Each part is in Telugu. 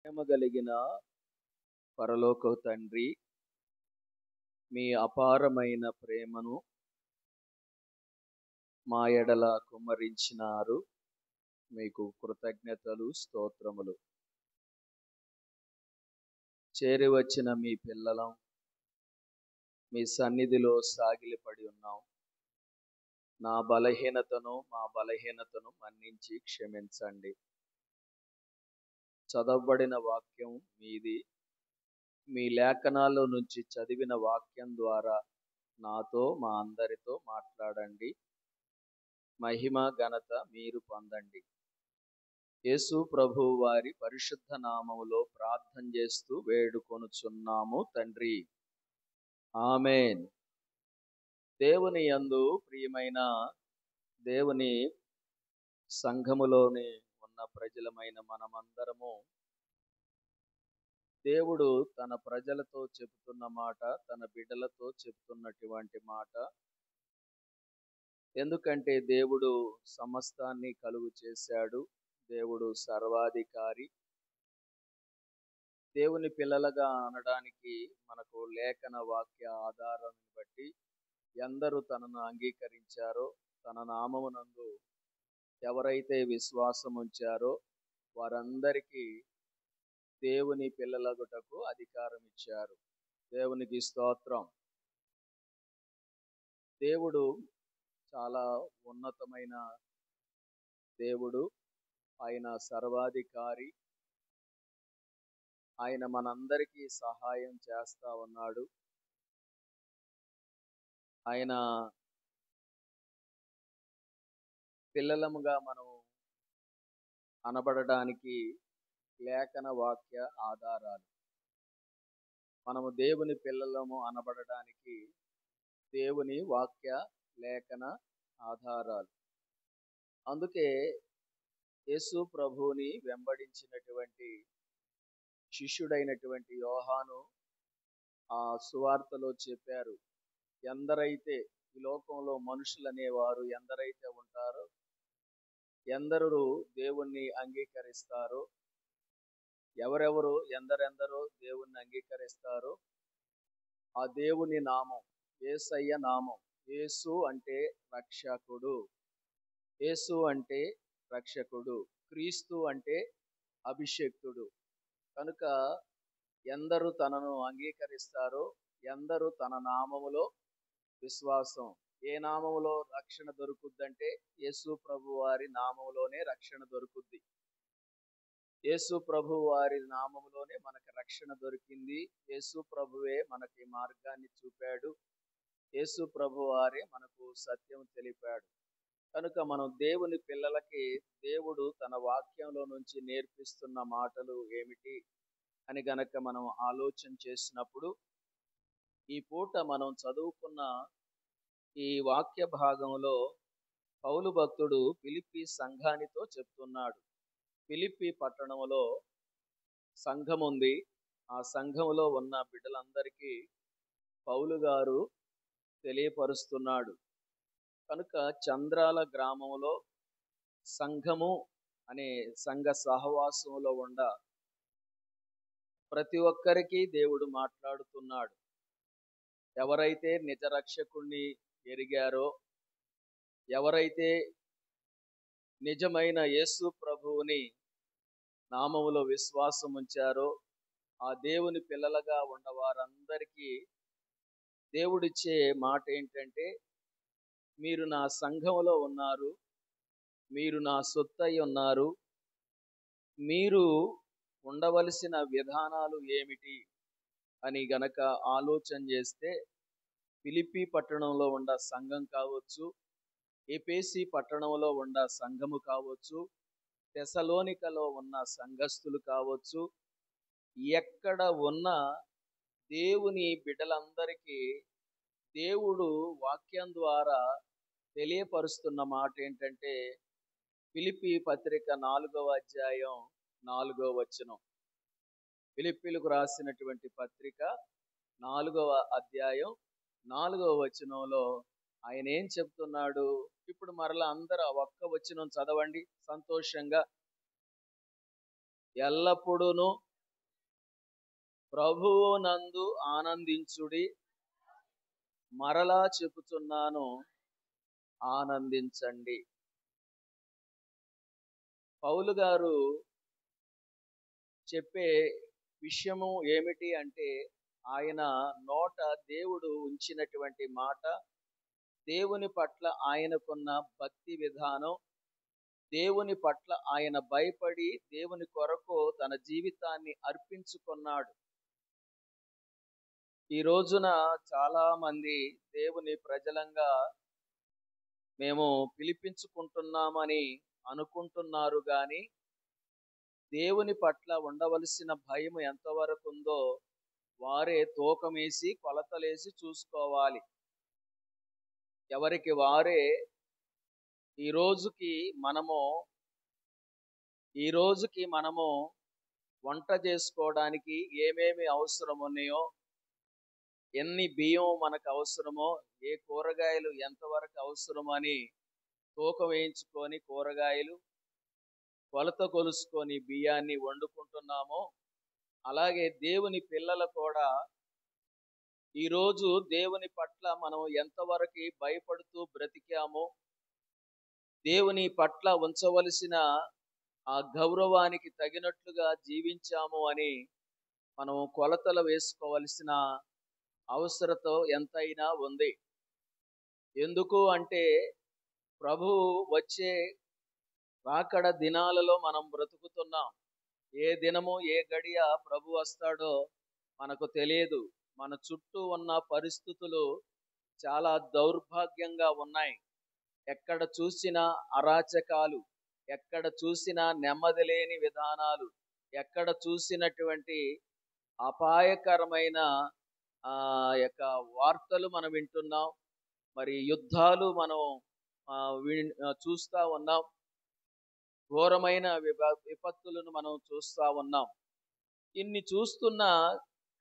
ప్రేమ కలిగిన పరలోక తండ్రి, మీ అపారమైన ప్రేమను మా ఎడల కుమ్మరించినారు. మీకు కృతజ్ఞతలు, స్తోత్రములు. చేరి వచ్చిన మీ పిల్లలం మీ సన్నిధిలో సాగిలపడి ఉన్నాం. మా బలహీనతను మన్నించి క్షమించండి. చదవబడిన వాక్యం మీది. మీ లేఖనాల్లో నుంచి చదివిన వాక్యం ద్వారా నాతో, మా అందరితో మాట్లాడండి. మహిమ ఘనత మీరు పొందండి. యేసు ప్రభువు వారి పరిశుద్ధ నామములో ప్రార్థన చేస్తూ వేడుకొనుచున్నాము తండ్రి. ఆమేన్. దేవుని యందు ప్రియమైన దేవుని సంఘములోని ఉన్న ప్రజలమైన మనమందరము దేవుడు తన ప్రజలతో చెబుతున్న మాట, తన బిడ్డలతో చెబుతున్నటువంటి మాట. ఎందుకంటే దేవుడు సమస్తాన్ని కలుగు చేశాడు. దేవుడు సర్వాధికారి. దేవుని పిల్లలుగా అనడానికి మనకు లేఖన వాక్య ఆధారాన్ని బట్టి ఎందరూ తనను అంగీకరించారో, తన నామమునందు ఎవరైతే విశ్వాసం ఉంచారో వారందరికీ దేవుని పిల్లలగుటకు అధికారం ఇచ్చారు. దేవునికి స్తోత్రం. దేవుడు చాలా ఉన్నతమైన దేవుడు. ఆయన సర్వాధికారి. ఆయన మనందరికీ సహాయం చేస్తా ఉన్నాడు. ఆయన పిల్లలముగా మనం అనబడడానికి లేఖన వాక్య ఆధారాలు. మనము దేవుని పిల్లలము అనబడడానికి దేవుని వాక్య లేఖన ఆధారాలు. అందుకే యేసు ప్రభువుని వెంబడించినటువంటి శిష్యుడైనటువంటి యోహాను ఆ సువార్తలో చెప్పారు, ఎందరైతే ఈ లోకంలో మనుషులు అనేవారు ఎందరైతే ఉంటారో, ఎందరూ దేవుణ్ణి అంగీకరిస్తారో, ఎందరెందరో దేవుణ్ణి అంగీకరిస్తారో ఆ దేవుని నామం, యేసయ్య నామం. యేసు అంటే రక్షకుడు. యేసు అంటే రక్షకుడు. క్రీస్తు అంటే అభిషేక్తుడు. కనుక ఎందరూ తనను అంగీకరిస్తారో, ఎందరూ తన నామములో విశ్వాసం. ఏ నామములో రక్షణ దొరుకుద్దంటే యేసు ప్రభు వారి నామములోనే రక్షణ దొరుకుద్ది. యేసు ప్రభు వారి నామములోనే మనకు రక్షణ దొరికింది. యేసు ప్రభువే మనకి మార్గాన్ని చూపాడు. యేసు ప్రభు వారే మనకు సత్యం తెలిపాడు. కనుక మనం దేవుని పిల్లలకి దేవుడు తన వాక్యంలో నుంచి నేర్పిస్తున్న మాటలు ఏమిటి అని గనక మనం ఆలోచన చేసినప్పుడు, ఈ పూట మనం చదువుకున్న ఈ వాక్య భాగంలో పౌలు భక్తుడు ఫిలిప్పీ సంఘానితో చెప్తున్నాడు. ఫిలిప్పీ పట్టణంలో సంఘం ఉంది. ఆ సంఘంలో ఉన్న బిడ్డలందరికీ పౌలు గారు తెలియపరుస్తున్నాడు. కనుక చంద్రాల గ్రామంలో సంఘము అనే సంఘ సహవాసంలో ఉండ ప్రతి ఒక్కరికి దేవుడు మాట్లాడుతున్నాడు. ఎవరైతే నిజ రక్షకుణ్ణి ఎరిగారో, ఎవరైతే నిజమైన యేసు ప్రభువుని నామములో విశ్వాసం ఉంచారో, ఆ దేవుని పిల్లలుగా ఉన్న వారందరికీ దేవుడిచ్చే మాట ఏంటంటే, మీరు నా సంఘములో ఉన్నారు, మీరు నా సొత్తై ఉన్నారు, మీరు ఉండవలసిన విధానాలు ఏమిటి అని గనక ఆలోచన చేస్తే, ఫిలిప్పీ పట్టణంలో ఉన్న సంఘం కావచ్చు, ఎఫెసీ పట్టణంలో ఉన్న సంఘము కావచ్చు, తెసలోనికలో ఉన్న సంఘస్థులు కావచ్చు, ఎక్కడ ఉన్న దేవుని బిడ్డలందరికీ దేవుడు వాక్యం ద్వారా తెలియపరుస్తున్న మాట ఏంటంటే, ఫిలిప్పీ పత్రిక 4వ అధ్యాయం 4వ వచనం. ఫిలిప్పీలకు రాసినటువంటి పత్రిక 4వ అధ్యాయం 4వ వచనంలో ఆయన ఏం చెప్తున్నాడు? ఇప్పుడు మరలా అందరూ ఒక్క వచనం చదవండి సంతోషంగా. ఎల్లప్పుడూను ప్రభువు నందు ఆనందించుడి, మరలా చెప్పుచున్నాను ఆనందించండి. పౌలు గారు చెప్పే విషయము ఏమిటి అంటే, ఆయన నోట దేవుడు ఉంచినటువంటి మాట, దేవుని పట్ల ఆయనకున్న భక్తి విధానం, దేవుని పట్ల ఆయన భయపడి దేవుని కొరకు తన జీవితాన్ని అర్పించుకున్నాడు. ఈ రోజున చాలా మంది దేవుని ప్రజలంగా మేము పిలిపించుకుంటున్నామని అనుకుంటున్నారు గాని, దేవుని పట్ల ఉండవలసిన భయం ఎంతవరకు ఉందో వారే తూకమేసి కొలతలేసి చూసుకోవాలి. ఎవరికి వారే ఈ రోజుకి మనము వంట చేసుకోవడానికి ఏమేమి అవసరం ఉన్నాయో, ఎన్ని బియ్యం మనకు అవసరమో, ఏ కూరగాయలు ఎంతవరకు అవసరమని తూకం వేయించుకొని కూరగాయలు, కొలత కొలుసుకొని బియ్యాన్ని వండుకుంటున్నామో, అలాగే దేవుని పిల్లలు కూడా ఈరోజు దేవుని పట్ల మనం ఎంతవరకు భయపడుతూ బ్రతికామో, దేవుని పట్ల ఉంచవలసిన ఆ గౌరవానికి తగినట్లుగా జీవించాము అని మనం కొలతలు వేసుకోవలసిన అవసరత ఎంతైనా ఉంది. ఎందుకు అంటే, ప్రభువు వచ్చే రాకడ దినాలలో మనం బ్రతుకుతున్నాం. ఏ దినము ఏ గడియ ప్రభు వస్తాడో మనకు తెలియదు. మన చుట్టూ ఉన్న పరిస్థితులు చాలా దౌర్భాగ్యంగా ఉన్నాయి. ఎక్కడ చూసినా అరాచకాలు, ఎక్కడ చూసినా నెమ్మది లేని విధానాలు, ఎక్కడ చూసినటువంటి అపాయకరమైన యొక్క వార్తలు మనం వింటున్నాం. మరి యుద్ధాలు మనం చూస్తూ ఉన్నాం. ఘోరమైన విపత్తులను మనం చూస్తూ ఉన్నాం. ఇన్ని చూస్తున్న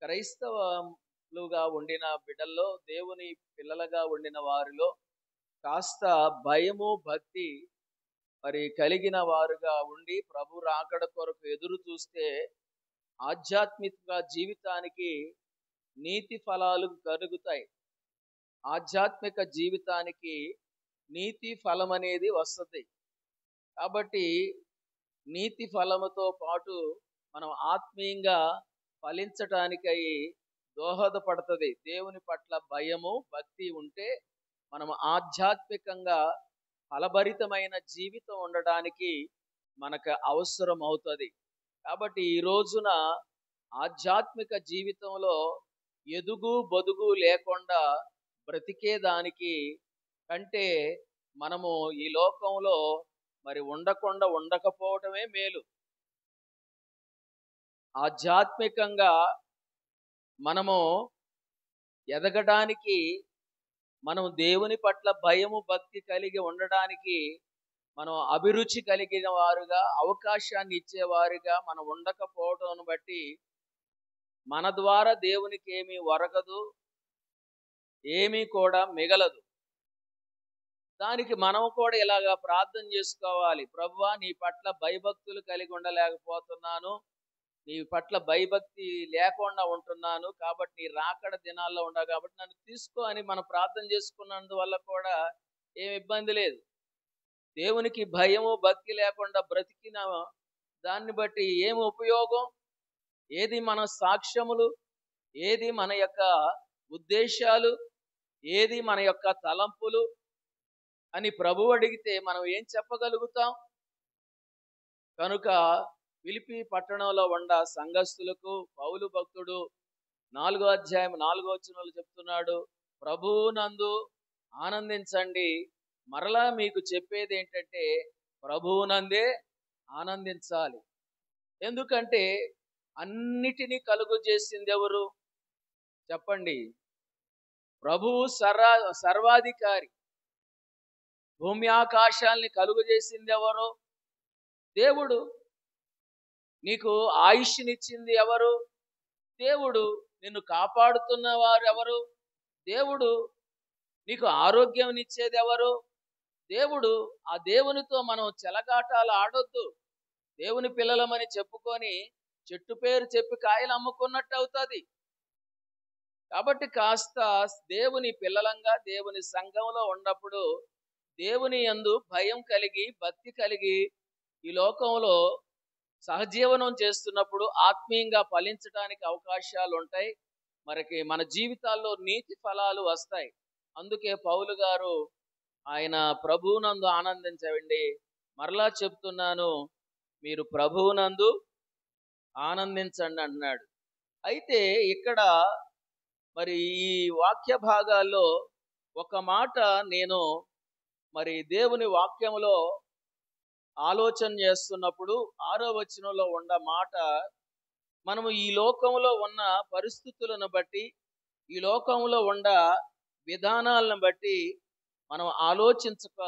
క్రైస్తవులుగా ఉండిన బిడ్డల్లో, దేవుని పిల్లలుగా ఉండిన వారిలో కాస్త భయము భక్తి మరి కలిగిన వారుగా ఉండి ప్రభు రాకడ కొరకు ఎదురు చూస్తే ఆధ్యాత్మిక జీవితానికి నీతి ఫలాలు కలుగుతాయి. ఆధ్యాత్మిక జీవితానికి నీతి ఫలం అనేది వస్తుంది. కాబట్టి నీతి ఫలముతో పాటు మనం ఆత్మీయంగా ఫలించటానికై దోహదపడుతుంది. దేవుని పట్ల భయము భక్తి ఉంటే మనం ఆధ్యాత్మికంగా ఫలభరితమైన జీవితం ఉండడానికి మనకు అవసరం అవుతుంది. కాబట్టి ఈ రోజున ఆధ్యాత్మిక జీవితంలో ఎదుగు బొదుగు లేకుండా బ్రతికేదానికి కంటే మనము ఈ లోకంలో మరి ఉండకపోవటమే మేలు. ఆధ్యాత్మికంగా మనము ఎదగడానికి, మనం దేవుని పట్ల భయము భక్తి కలిగి ఉండడానికి, మనం అభిరుచి కలిగిన వారుగా, అవకాశాన్ని ఇచ్చేవారుగా మనం ఉండకపోవడం బట్టి మన ద్వారా దేవునికి ఏమీ ఒరగదు, ఏమీ కూడా మిగలదు. దానికి మనం కూడా ఇలాగా ప్రార్థన చేసుకోవాలి. ప్రభువా, నీ పట్ల భయభక్తులు కలిగి ఉండలేకపోతున్నాను, నీ పట్ల భయభక్తి లేకుండా ఉంటున్నాను, కాబట్టి నీ రాకడ దినాల్లో ఉండవు కాబట్టి నన్ను తీసుకో అని మనం ప్రార్థన చేసుకున్నందువల్ల కూడా ఏమి ఇబ్బంది లేదు. దేవునికి భయము భక్తి లేకుండా బ్రతికిన దాన్ని బట్టి ఏమి ఉపయోగం? ఏది మన సాక్ష్యములు, ఏది మన యొక్క ఉద్దేశాలు, ఏది మన యొక్క తలంపులు అని ప్రభువు అడిగితే మనం ఏం చెప్పగలుగుతాం? కనుక ఫిలిప్పీ పట్టణంలో ఉన్న సంఘస్థులకు పౌలు భక్తుడు 4వ అధ్యాయం 4వ వచనంలో చెప్తున్నాడు, ప్రభువునందు ఆనందించండి. మరలా మీకు చెప్పేది ఏంటంటే, ప్రభువునందే ఆనందించాలి. ఎందుకంటే అన్నిటినీ కలుగు చేసింది ఎవరు చెప్పండి? ప్రభువు సర్వాధికారి. భూమి ఆకాశాల్ని కలుగు చేసింది ఎవరు? దేవుడు. నీకు ఆయుష్నిచ్చింది ఎవరు? దేవుడు. నిన్ను కాపాడుతున్న వారు ఎవరు? దేవుడు. నీకు ఆరోగ్యం ఇచ్చేది ఎవరు? దేవుడు. ఆ దేవునితో మనం చెలగాటాలు ఆడొద్దు. దేవుని పిల్లలమని చెప్పుకొని చెట్టు పేరు చెప్పి కాయలు అమ్ముకున్నట్టు అవుతుంది. కాబట్టి కాస్త దేవుని పిల్లలంగా దేవుని సంఘంలో ఉన్నప్పుడు దేవుని యందు భయం కలిగి భక్తి కలిగి ఈ లోకంలో సహజీవనం చేస్తున్నప్పుడు ఆత్మీయంగా ఫలించడానికి అవకాశాలు ఉంటాయి. మన జీవితాల్లో నీతి ఫలాలు వస్తాయి. అందుకే పౌలు గారు ఆయన ప్రభువునందు ఆనందించండి, మరలా చెప్తున్నాను మీరు ప్రభువునందు ఆనందించండి అంటున్నాడు. అయితే ఇక్కడ మరి ఈ వాక్య భాగాల్లో ఒక మాట నేను దేవుని వాక్యంలో ఆలోచన చేస్తున్నప్పుడు 6వ వచనంలో ఉన్న మాట, మనము ఈ లోకంలో ఉన్న పరిస్థితులను బట్టి, ఈ లోకంలో ఉన్న విధానాలను బట్టి మనం ఆలోచించక,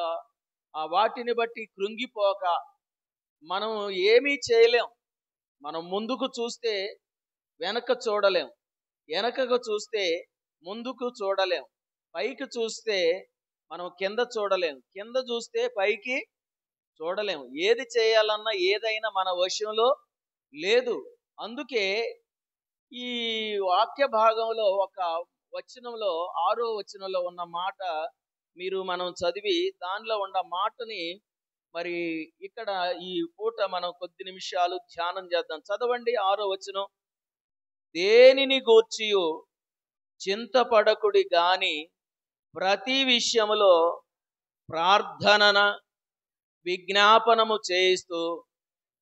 ఆ వాటిని బట్టి కృంగిపోక మనం ఏమీ చేయలేం. మనం ముందుకు చూస్తే వెనక చూడలేం, వెనకకు చూస్తే ముందుకు చూడలేం, పైకి చూస్తే మనం కింద చూడలేం, కింద చూస్తే పైకి చూడలేం. ఏది చేయాలన్నా ఏదైనా మన వశంలో లేదు. అందుకే ఈ వాక్య భాగంలో ఒక వచనంలో 6వ వచనంలో ఉన్న మాట మనం చదివి దానిలో ఉన్న మాటని ఇక్కడ ఈ పూట మనం కొద్ది నిమిషాలు ధ్యానం చేద్దాం. చదవండి 6వ వచనం. దేనిని గూర్చియు చింతపడకుడి గాని ప్రతి విషయములో ప్రార్థన విజ్ఞాపనము చేయిస్తూ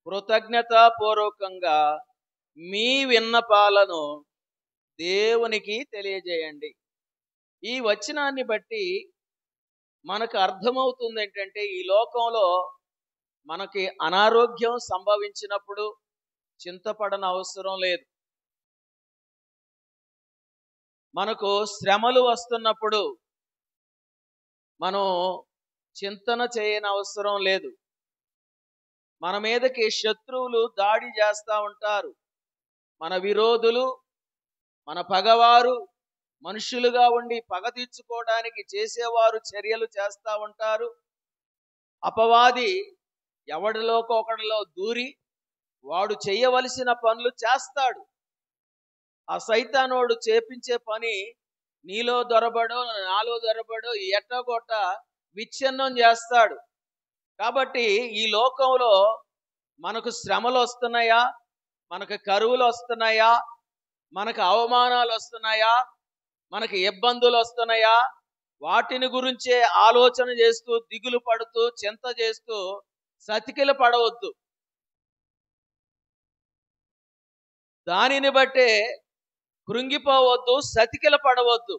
కృతజ్ఞతాపూర్వకంగా మీ విన్నపాలను దేవునికి తెలియజేయండి. ఈ వచనాన్ని బట్టి మనకు అర్థమవుతుంది ఏంటంటే, ఈ లోకంలో మనకి అనారోగ్యం సంభవించినప్పుడు చింతపడని అవసరం లేదు. మనకు శ్రమలు వస్తున్నప్పుడు మనం చింతన చేయని అవసరం లేదు. మన మీదకి శత్రువులు దాడి చేస్తూ ఉంటారు. మన విరోధులు, మన పగవారు మనుషులుగా ఉండి పగ తీర్చుకోవడానికి చేసేవారు చర్యలు చేస్తూ ఉంటారు. అపవాది ఎవడిలోకి ఒకడిలో దూరి వాడు చేయవలసిన పనులు చేస్తాడు. ఆ సైతానోడు చేపించే పని నీలో దొరబడో నాలో దొరబడో ఎట్టగొట్ట విచ్ఛిన్నం చేస్తాడు. కాబట్టి ఈ లోకంలో మనకు శ్రమలు వస్తున్నాయా, మనకు కరువులు వస్తున్నాయా, మనకు అవమానాలు వస్తున్నాయా, మనకు ఇబ్బందులు వస్తున్నాయా, వాటిని గురించే ఆలోచన చేస్తూ దిగులు పడుతూ చింత చేస్తూ సతికిల పడవద్దు. దానిని బట్టే కృంగిపోవద్దు, సతికిల పడవద్దు.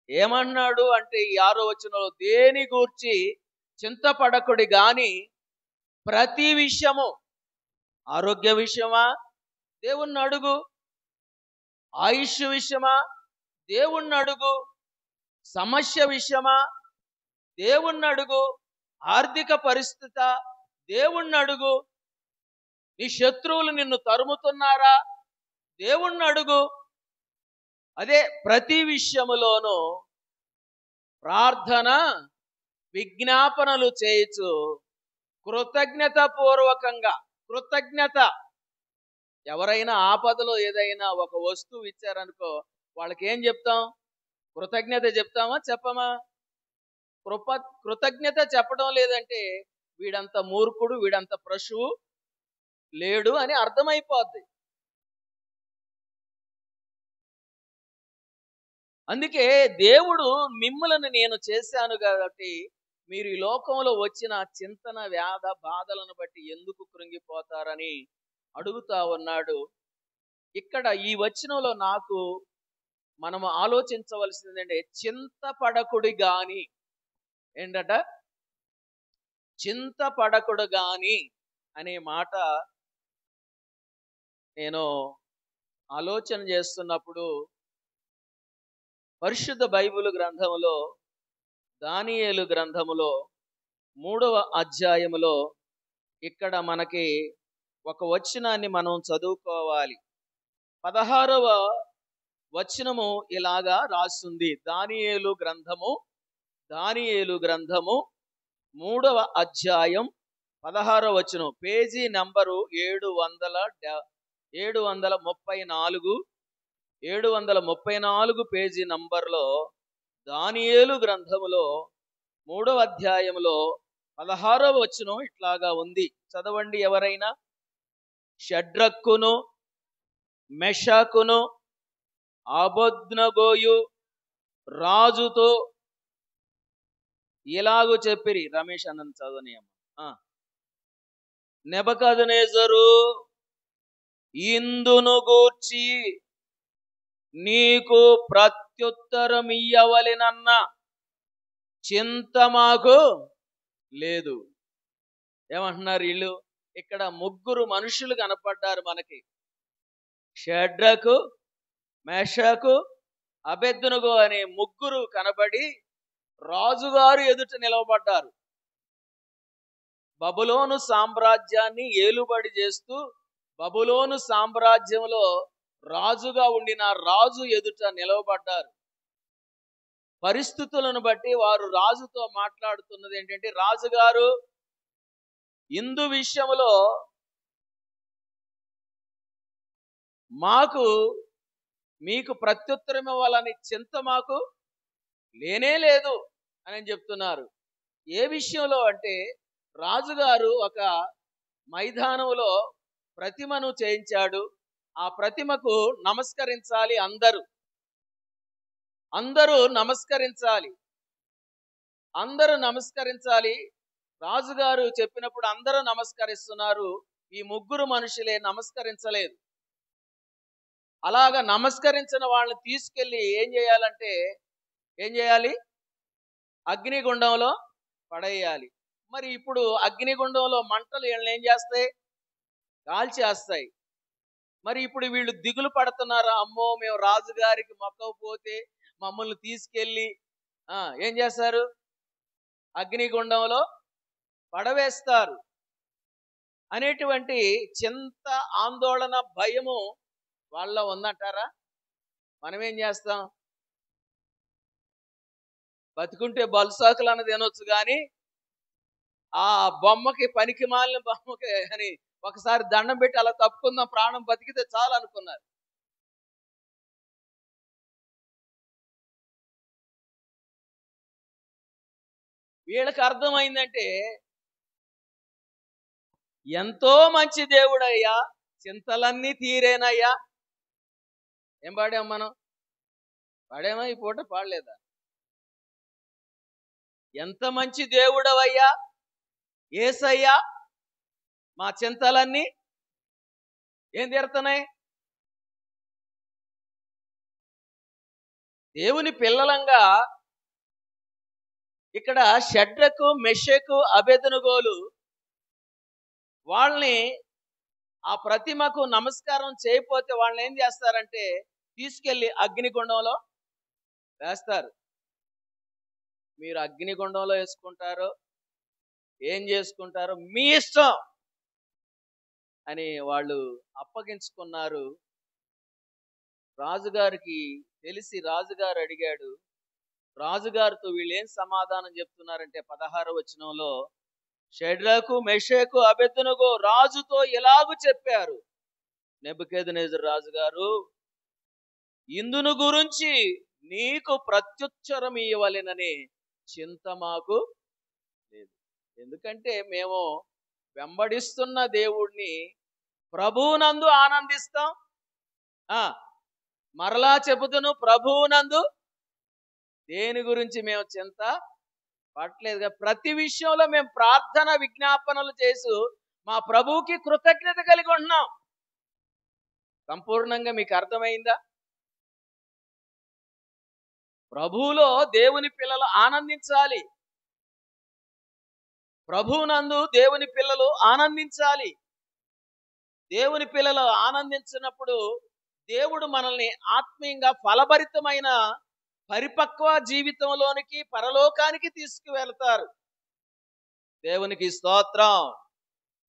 ఏమన్నాడు అంటే ఈ 6వ వచనంలో, దేని గూర్చి చింతపడకుడి గాని ప్రతి విషయము, ఆరోగ్య విషయమా దేవుణ్ణి అడుగు, ఆయుష్ విషయమా దేవుణ్ణి అడుగు, సమస్య విషయమా దేవుణ్ణి అడుగు, ఆర్థిక పరిస్థితి దేవుణ్ణి అడుగు, నీ శత్రువులు నిన్ను తరుముతున్నారా దేవుణ్ణి అడుగు. అదే ప్రతి విషయములోనూ ప్రార్థన విజ్ఞాపనలు చేయొచ్చు కృతజ్ఞత పూర్వకంగా. కృతజ్ఞత, ఎవరైనా ఆపదలో ఏదైనా ఒక వస్తువు ఇచ్చారనుకో, వాళ్ళకి ఏం చెప్తాం? కృతజ్ఞత చెప్తామా చెప్పమా? కృతజ్ఞత చెప్పడం లేదంటే వీడంత మూర్ఖుడు, వీడంత పశువు లేడు అని అర్థమైపోద్ది. అందుకే దేవుడు మిమ్మల్ని నేను చేశాను కాబట్టి మీరు ఈ లోకంలో వచ్చిన చింతన వ్యాధ బాధలను బట్టి ఎందుకు కృంగిపోతారని అడుగుతా ఉన్నాడు. ఇక్కడ ఈ వచనంలో మనము ఆలోచించవలసిందంటే, చింతపడకుడి గాని ఏంటట, చింతపడకుడు గాని అనే మాట నేను ఆలోచన చేస్తున్నప్పుడు పరిశుద్ధ బైబిల్ గ్రంథములో దానియేలు గ్రంథములో 3వ అధ్యాయములో ఇక్కడ మనకి ఒక వచనాన్ని మనం చదువుకోవాలి. 16వ వచనము ఇలాగా రాస్తుంది. దానియేలు గ్రంథము 3వ అధ్యాయం 16వ వచనం, పేజీ నంబరు 770. 734 పేజీ నంబర్లో దానియేలు గ్రంథములో 3వ అధ్యాయములో 16వ వచనం ఇట్లాగా ఉంది. చదవండి ఎవరైనా. షడ్రక్కును మెషకును అబేద్నెగోయు రాజుతో ఇలాగు చెప్పిరి. రమేష్ అన్నను చదవనీయమ్మ. నెబుకద్నెజరు, ఇందును గూర్చి నీకు ప్రత్యుత్తరమియ్యవలెనన్న చింత మాకు లేదు. ఏమంటున్నారు వీళ్ళు? ఇక్కడ ముగ్గురు మనుషులు కనపడ్డారు మనకి. షడ్రకు, మెషకు, అబేద్నెగో అనే ముగ్గురు కనబడి రాజుగారు ఎదుట నిలవబడ్డారు. బబులోను సామ్రాజ్యాన్ని ఏలుబడి చేస్తూ బబులోను సామ్రాజ్యంలో రాజుగా ఉండిన రాజు ఎదుట నిలవబడ్డారు. పరిస్థితులను బట్టి వారు రాజుతో మాట్లాడుతున్నది ఏంటంటే, రాజుగారు ఇందు విషయంలో మీకు ప్రత్యుత్తరం ఇవ్వాలని చింత మాకు లేనే లేదు అని చెప్తున్నారు. ఏ విషయంలో అంటే, రాజుగారు ఒక మైదానంలో ప్రతిమను చేయించాడు. ఆ ప్రతిమకు నమస్కరించాలి. అందరూ నమస్కరించాలి. రాజుగారు చెప్పినప్పుడు అందరూ నమస్కరిస్తున్నారు. ఈ ముగ్గురు మనుషులే నమస్కరించలేదు. అలాగా నమస్కరించిన వాళ్ళని తీసుకెళ్ళి ఏం చేయాలి? అగ్నిగుండంలో పడేయాలి. మరి ఇప్పుడు అగ్నిగుండంలో మంటలు వీళ్ళని ఏం చేస్తాయి? కాల్చేస్తాయి. మరి ఇప్పుడు వీళ్ళు దిగులు పడుతున్నారా? అమ్మో, మేము రాజుగారికి మొక్కకపోతే మమ్మల్ని తీసుకెళ్ళి ఏం చేస్తారు? అగ్నిగుండంలో పడవేస్తారు అనేటువంటి చింత, ఆందోళన, భయము వాళ్ళ ఉందంటారా? మనమేం చేస్తాం? బతుకుంటే బలుసాకులు అన్నది తినొచ్చు, కానీ ఆ బొమ్మకి, పనికి మాలిన బొమ్మకి అని ఒకసారి దండం పెట్టి అలా తప్పుకుందాం, ప్రాణం బతికితే చాలు అనుకున్నారు. వీళ్ళకి అర్థమైందంటే, ఎంతో మంచి దేవుడయ్యా, చింతలన్నీ తీరేనయ్యా. ఏం పాడాం మనం? పాడామా? ఈ పూట పాడలేదా? ఎంత మంచి దేవుడవయ్యా యేసయ్యా, మా చింతలన్నీ ఏం తీరుతున్నాయి? దేవుని పిల్లలంగా ఇక్కడ షడ్రకు, మెషకు, అబేద్నెగోలు వాళ్ళని ఆ ప్రతిమకు నమస్కారం చేయకపోతే వాళ్ళని ఏం చేస్తారంటే తీసుకెళ్లి అగ్నిగుండంలో వేస్తారు. మీరు అగ్నిగుండంలో వేసుకుంటారో ఏం చేసుకుంటారో మీ ఇష్టం అని వాళ్ళు అప్పగించుకున్నారు. రాజుగారికి తెలిసి రాజుగారు అడిగాడు. రాజుగారితో వీళ్ళు ఏం సమాధానం చెప్తున్నారంటే 16వ వచనంలో, షడ్రకు, మెషకు, అబేద్నెగో రాజుతో ఎలాగూ చెప్పారు, నెబుకద్నెజరు రాజుగారు, ఇందును గురించి నీకు ప్రత్యుత్తరం ఇవ్వవలెనని చింత మాకు లేదు. ఎందుకంటే మేము వెంబడిస్తున్న దేవుణ్ణి, ప్రభువునందు ఆనందిస్తాం. మరలా చెబుతును, ప్రభువునందు దేని గురించి మేము చింత పట్టలేదుగా. ప్రతి విషయంలో మేము ప్రార్థన, విజ్ఞాపనలు చేసి మా ప్రభువుకి కృతజ్ఞత కలిగి ఉంటున్నాం. సంపూర్ణంగా మీకు అర్థమైందా? ప్రభువులో దేవుని పిల్లలు ఆనందించాలి. ప్రభువునందు దేవుని పిల్లలు ఆనందించాలి. దేవుని పిల్లలు ఆనందించినప్పుడు దేవుడు మనల్ని ఆత్మీయంగా ఫలభరితమైన పరిపక్వ జీవితంలోనికి, పరలోకానికి తీసుకువెళ్తారు. దేవునికి స్తోత్రం.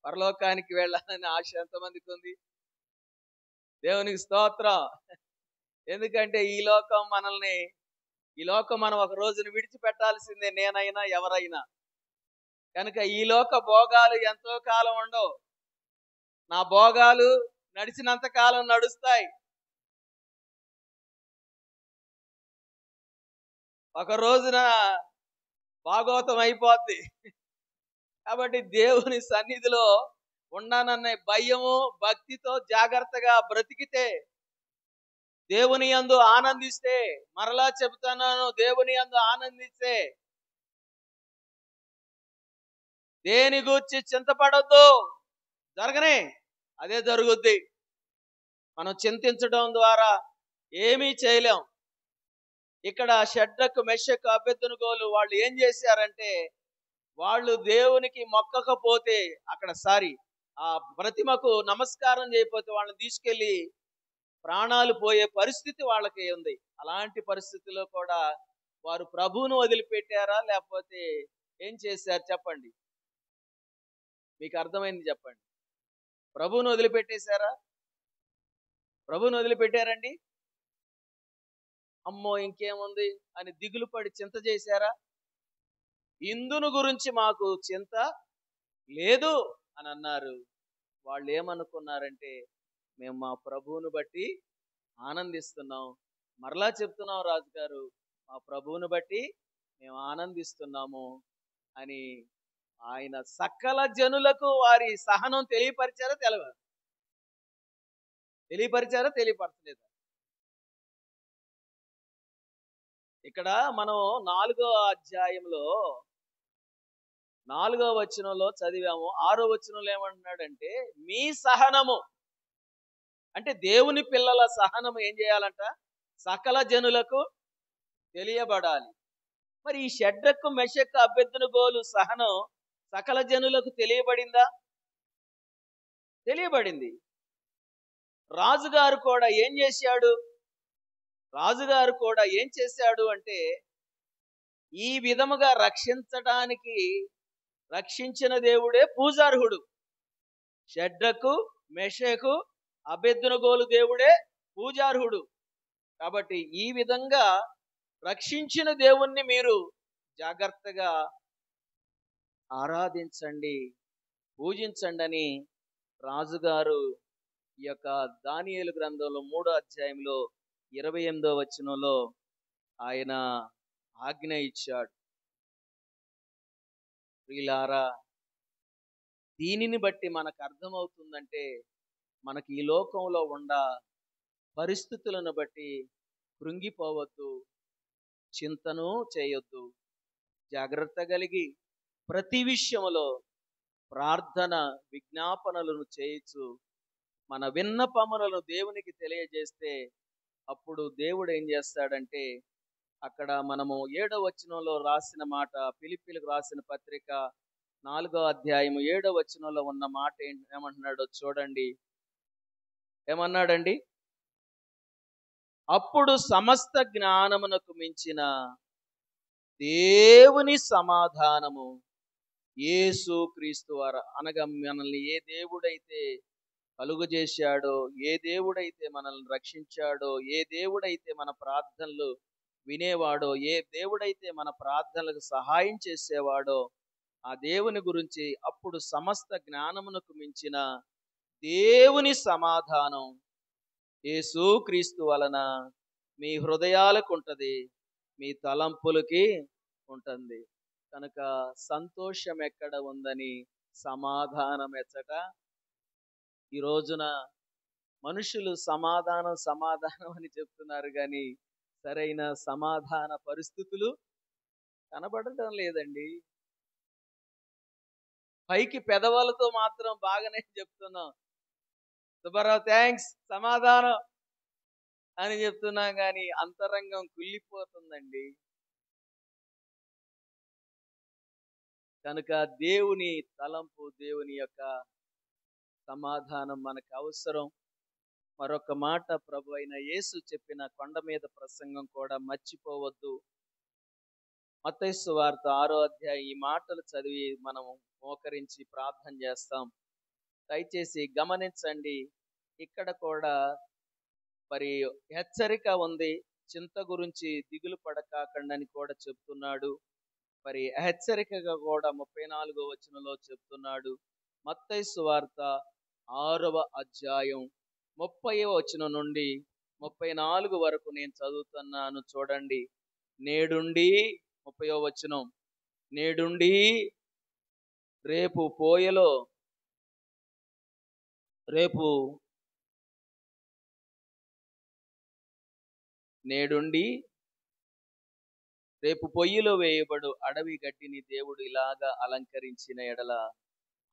పరలోకానికి వెళ్ళాలని ఆశ ఎంతమందికి ఉంది? దేవునికి స్తోత్రం. ఎందుకంటే ఈ లోకం మనం ఒక రోజున విడిచిపెట్టాల్సిందే, నేనైనా ఎవరైనా. కనుక ఈ లోక భోగాలు ఎంతో కాలం ఉండవు. నా భోగాలు నడిచినంత కాలం నడుస్తాయి. ఒక రోజున భాగవతం అయిపోద్ది. కాబట్టి దేవుని సన్నిధిలో ఉన్నానన్న భయము భక్తితో జాగ్రత్తగా బ్రతికితే, దేవుని యందు ఆనందిస్తే, మరలా చెబుతున్నాను, దేవుని యందు ఆనందిస్తే దేని గూర్చి చింతపడొద్దు. జరగనే అదే జరుగుద్ది. మనం చింతించడం ద్వారా ఏమీ చేయలేం. ఇక్కడ షడ్రకు మెషకు అబెద్దునుగోలు వాళ్ళు ఏం చేశారంటే, వాళ్ళు దేవునికి మొక్కకపోతే అక్కడ ఆ ప్రతిమకు నమస్కారం చేయకపోతే వాళ్ళని తీసుకెళ్లి ప్రాణాలు పోయే పరిస్థితి వాళ్ళకి ఉంది. అలాంటి పరిస్థితిలో కూడా వారు ప్రభువును వదిలిపెట్టారా, లేకపోతే ఏం చేశారు చెప్పండి? మీకు అర్థమైంది చెప్పండి. ప్రభువును వదిలిపెట్టేశారా? ప్రభువును వదిలిపెట్టారండి? అమ్మో ఇంకేముంది అని దిగులు పడి చింత చేశారా? ఇందును గురించి మాకు చింత లేదు అని అన్నారు. వాళ్ళు ఏమనుకున్నారంటే, మేము మా ప్రభువును బట్టి ఆనందిస్తున్నాం. మరలా చెప్తున్నాం రాజుగారు, మా ప్రభువును బట్టి మేము ఆనందిస్తున్నాము అని ఆయన సకల జనులకు వారి సహనం తెలియపరిచారా తెలియపరచలేదా? ఇక్కడ మనం 4వ అధ్యాయంలో 4వ వచనంలో చదివాము. 6వ వచనంలో ఏమంటున్నాడంటే, మీ సహనము అంటే దేవుని పిల్లల సహనం ఏం చేయాలంట? సకల జనులకు తెలియబడాలి. మరి ఈ షడ్రకు మెషకు అబెద్దునుగోలు సహనం సకల జనులకు తెలియబడిందా? తెలియబడింది. రాజుగారు కూడా ఏం చేశాడు అంటే, ఈ విధముగా రక్షించిన దేవుడే పూజార్హుడు. షడ్రకు మెషకు అబెద్దునుగోలు దేవుడే పూజార్హుడు. కాబట్టి ఈ విధంగా రక్షించిన దేవుణ్ణి మీరు జాగ్రత్తగా ఆరాధించండి, పూజించండి అని రాజుగారు ఈ యొక్క దానియేలు గ్రంథంలో 3వ అధ్యాయంలో 28వ వచనంలో ఆయన ఆజ్ఞ ఇచ్చాడు. ప్రియులారా, దీనిని బట్టి మనకు అర్థమవుతుందంటే, మనకి ఈ లోకంలో పరిస్థితులను బట్టి కృంగిపోవద్దు, చింతను చేయొద్దు. జాగ్రత్త కలిగి ప్రతి విషయంలో ప్రార్థన విజ్ఞాపనలను చేయొచ్చు. మన విన్నపములను దేవునికి తెలియజేస్తే అప్పుడు దేవుడు ఏం చేస్తాడంటే, అక్కడ మనము 7వ వచనంలో రాసిన మాట, ఫిలిప్పీలకు రాసిన పత్రిక 4వ అధ్యాయం 7వ వచనంలో ఉన్న మాట ఏమంటున్నాడో చూడండి. ఏమన్నాడండి? అప్పుడు సమస్త జ్ఞానమునకు మించిన దేవుని సమాధానము యేసు క్రీస్తు వారు, అనగా మనల్ని ఏ దేవుడైతే కలుగజేశాడో, ఏ దేవుడైతే మనల్ని రక్షించాడో, ఏ దేవుడైతే మన ప్రార్థనలు వినేవాడో, ఏ దేవుడైతే మన ప్రార్థనలకు సహాయం చేసేవాడో, ఆ దేవుని గురించి అప్పుడు సమస్త జ్ఞానమునకు మించిన దేవుని సమాధానం యేసు క్రీస్తు వలన మీ హృదయాలకు ఉంటది, మీ తలంపులకి ఉంటుంది. కనుక సంతోషం ఎక్కడ ఉందని సమాధానం ఎచ్చట. ఈ రోజున మనుషులు సమాధానం అని చెప్తున్నారు, కానీ సరైన సమాధాన పరిస్థితులు కనబడటం లేదండి. పైకి పెదవులతో మాత్రం బాగానే చెప్తున్నాం, సుబ్బారావు థ్యాంక్స్ సమాధానం అని చెప్తున్నాం, కానీ అంతరంగం కుళ్ళిపోతుందండి. కనుక దేవుని తలంపు, దేవుని యొక్క సమాధానం మనకు అవసరం. మరొక మాట, ప్రభు అయిన యేసు చెప్పిన కొండ మీద ప్రసంగం కూడా మర్చిపోవద్దు. మత్తయి సువార్త 6వ అధ్యాయం ఈ మాటలు చదివి మనం మోకరించి ప్రార్థన చేస్తాం. దయచేసి గమనించండి, ఇక్కడ కూడా మరి హెచ్చరిక ఉంది. చింత గురించి దిగులు పడకండి అని కూడా చెప్తున్నాడు. మరి హెచ్చరికగా కూడా 34వ వచనంలో చెప్తున్నాడు. మత్తయి సువార్త 6వ అధ్యాయం 30వ వచనం నుండి 34 వరకు నేను చదువుతున్నాను చూడండి. నేడుండి 30వ వచనం, నేడుండి రేపు పోయలో రేపు నేడుండి రేపు పొయ్యిలో వేయబడు అడవి గడ్డిని దేవుడు ఇలాగా అలంకరించిన ఎడల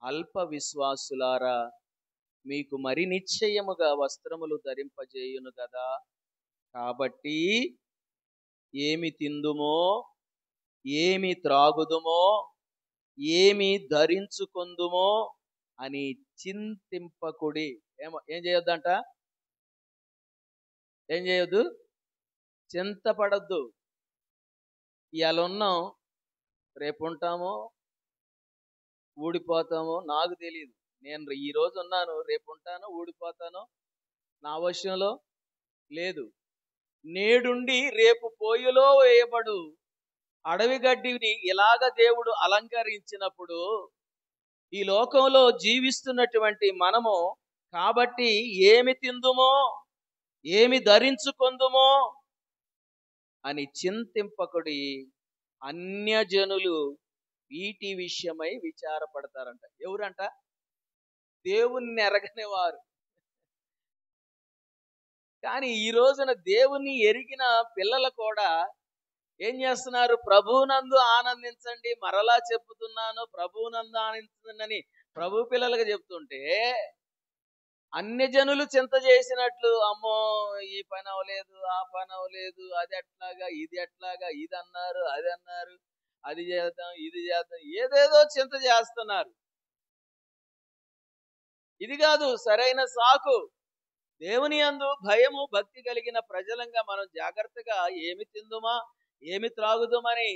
అల్ప విశ్వాసులారా మీకు మరి నిశ్చయముగా వస్త్రములు ధరింపజేయును కదా. కాబట్టి ఏమి తిందుమో, ఏమి త్రాగుదుమో, ఏమి ధరించుకొందుమో అని చింతింపకుడి. ఏం చేయొద్దంట? ఏం చేయొద్దు? చింతపడద్దు. ఇవాళ ఉన్నాం, రేపు ఉంటామో ఊడిపోతామో నాకు తెలియదు. నేను ఈ రోజు ఉన్నాను, రేపు ఉంటానో ఊడిపోతానో నా వశంలో లేదు. నేడుండి రేపు పోయులో వేయబడు అడవి గడ్డిని ఇలాగ దేవుడు అలంకరించినప్పుడు ఈ లోకంలో జీవిస్తున్నటువంటి మనము కాబట్టి ఏమి తిందుమో, ఏమి ధరించుకొందుమో అని చింతింపకుడి. అన్యజనులు వీటి విషయమై విచారపడతారంట. ఎవరంట? దేవుణ్ణి ఎరగని వారు. కానీ ఈ రోజున దేవుని ఎరిగిన పిల్లలు కూడా ఏం చేస్తున్నారు? ప్రభువునందు ఆనందించండి, మరలా చెప్పుతున్నాను ప్రభువునందు ఆనందించండి అని ప్రభు పిల్లలకు చెప్తుంటే అన్యజనులు చింత చేసినట్లు, అమ్మో ఈ పని అవ్వలేదు, ఆ పని అవ్వలేదు, అది ఎట్లాగా, ఇది ఎట్లాగా, ఇది అన్నారు, అది అన్నారు, అది చేద్దాం, ఇది చేద్దాం, ఏదేదో చింత చేస్తున్నారు. ఇది కాదు సరైన సాకు. దేవుని యందు భయము భక్తి కలిగిన ప్రజలంగా మనం జాగ్రత్తగా ఏమి తిందుమా, ఏమి త్రాగుదామని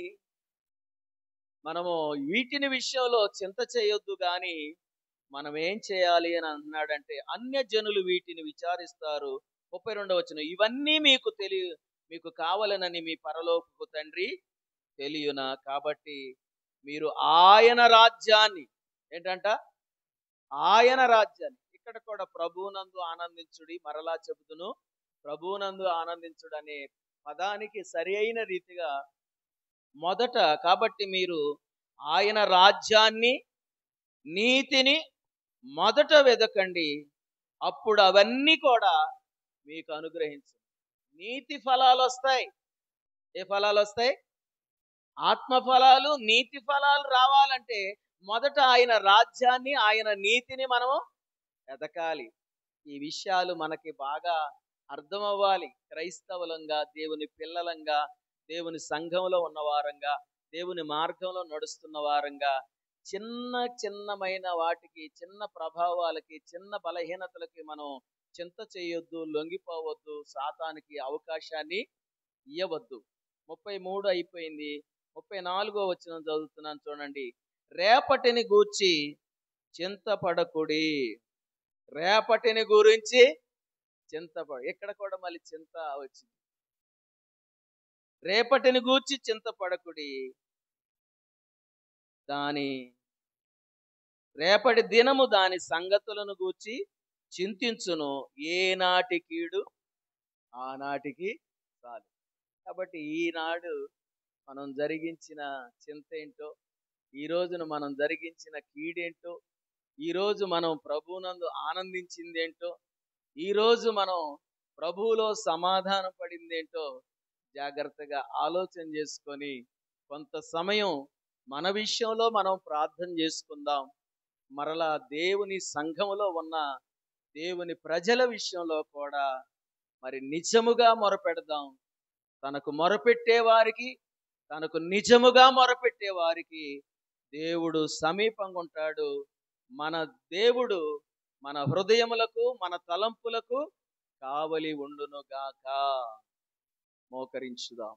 మనము వీటిని విషయంలో చింత చేయొద్దు. కానీ మనం ఏం చేయాలి అని అన్నాడంటే, అన్యజనులు వీటిని విచారిస్తారు. 32వ వచనం, ఇవన్నీ మీకు కావాలనని మీ పరలోకపు తండ్రి తెలియనా. కాబట్టి మీరు ఆయన రాజ్యాన్ని, ఏంటంట? ఆయన రాజ్యాన్ని. ఇక్కడ కూడా ప్రభువునందు ఆనందించుడి, మరలా చెబుతును ప్రభువునందు ఆనందించుడు అనే పదానికి సరి అయిన రీతిగా మొదట, కాబట్టి మీరు ఆయన రాజ్యాన్ని నీతిని మొదట వెదకండి, అప్పుడు అవన్నీ కూడా మీకు అనుగ్రహించు. నీతి ఫలాలు వస్తాయి. ఏ ఫలాలు వస్తాయి? ఆత్మ ఫలాలు, నీతి ఫలాలు రావాలంటే మొదట ఆయన రాజ్యాన్ని, ఆయన నీతిని మనము వెతకాలి. ఈ విషయాలు మనకి బాగా అర్థం అవ్వాలి. క్రైస్తవులంగా, దేవుని పిల్లలంగా, దేవుని సంఘంలో ఉన్నవారంగా, దేవుని మార్గంలో నడుస్తున్న వారంగా చిన్నమైన వాటికి, చిన్న ప్రభావాలకి, చిన్న బలహీనతలకి మనం చింత చేయొద్దు, లొంగిపోవద్దు, సాతానికి అవకాశాన్ని ఇవ్వవద్దు. 33 అయిపోయింది. 34వ వచనం చదువుతున్నాను చూడండి. రేపటిని గూర్చి చింతపడకుడి. రేపటిని గురించి ఇక్కడ కూడా మళ్ళీ చింత వచ్చింది. రేపటిని గూర్చి చింతపడకుడి, రేపటి దినము దాని సంగతులను గూర్చి చింతించును. ఏనాటి కీడు ఆనాటికి చాలు. కాబట్టి ఈనాడు మనం జరిగించిన చింత ఏంటో, ఈ రోజున మనం జరిగించిన కీడేంటో, ఈరోజు మనం ప్రభువునందు ఆనందించిందేంటో, ఈరోజు మనం ప్రభువులో సమాధాన పడిందేంటో జాగ్రత్తగా ఆలోచన చేసుకొని కొంత సమయం మన విషయంలో మనం ప్రార్థన చేసుకుందాం. మరలా దేవుని సంఘములో ఉన్న దేవుని ప్రజల విషయంలో కూడా మరి నిజముగా మొరపెడదాం. తనకు మొరపెట్టే వారికి, తనకు నిజముగా మొరపెట్టే వారికి దేవుడు సమీపంగా ఉంటాడు. మన దేవుడు మన హృదయములకు, మన తలంపులకు కావలి ఉండునుగాక. మోకరించుదాం.